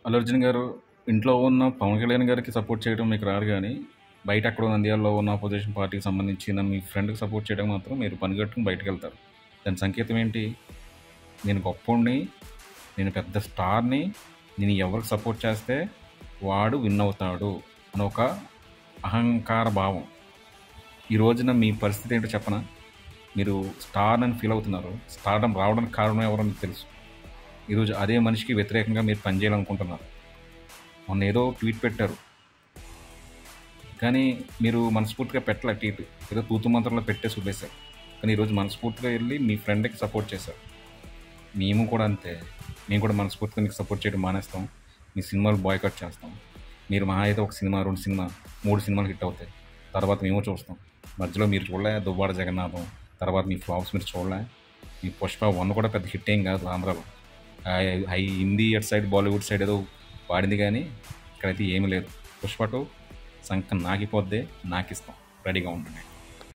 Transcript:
అల్లు అర్జున్ గారు ఇంట్లో ఉన్న పవన్ కళ్యాణ్ గారికి సపోర్ట్ చేయడం మీకు రాదు కానీ బయట అక్కడ నంద్యాలలో ఉన్న అపోజిషన్ పార్టీకి సంబంధించిన మీ ఫ్రెండ్కి సపోర్ట్ చేయడం మాత్రం మీరు పనిగట్టుకుని బయటకు వెళ్తారు. దాని సంకేతం ఏంటి? నేను గొప్పోడిని, నేను పెద్ద స్టార్ని, నేను ఎవరికి సపోర్ట్ చేస్తే వాడు విన్ అవుతాడు అని ఒక అహంకార భావం. ఈ రోజున మీ పరిస్థితి ఏంటో చెప్పనా? మీరు స్టార్ అని ఫీల్ అవుతున్నారు. స్టార్డం రావడానికి కారణం ఎవరో మీకు తెలుసు. ఈరోజు అదే మనిషికి వ్యతిరేకంగా మీరు పనిచేయాలనుకుంటున్నారు. మొన్న ఏదో ట్వీట్ పెట్టారు, కానీ మీరు మనస్ఫూర్తిగా పెట్టలే ట్వీట్, ఏదో తూతు మంత్రంలో పెట్టేసి వదిలేశారు. కానీ ఈరోజు మనస్ఫూర్తిగా వెళ్ళి మీ ఫ్రెండ్కి సపోర్ట్ చేశారు. మేము కూడా అంతే. మేము కూడా మనస్ఫూర్తిగా మీకు సపోర్ట్ చేయడం మానేస్తాం. మీ సినిమాలు బాయ్కట్ చేస్తాం. మీరు మహా అయితే ఒక సినిమా, 2 సినిమా, 3 సినిమాలు హిట్ అవుతాయి. తర్వాత మేము చూస్తాం. మధ్యలో మీరు చూడలే దువ్వాడ జగన్నాథం, తర్వాత మీ ఫ్లాప్స్ మీరు చూడలే. మీ పుష్ప 1 కూడా పెద్ద హిట్ ఏం కాదు ఆంధ్రాలో. హిందీ అటు సైడ్, బాలీవుడ్ సైడ్ ఏదో వాడింది, కానీ ఇక్కడైతే ఏమీ లేదు. పుష్ప 2 సంఖ్య నాకిపోద్దే, నాకిస్తాం. రెడీగా ఉండండి.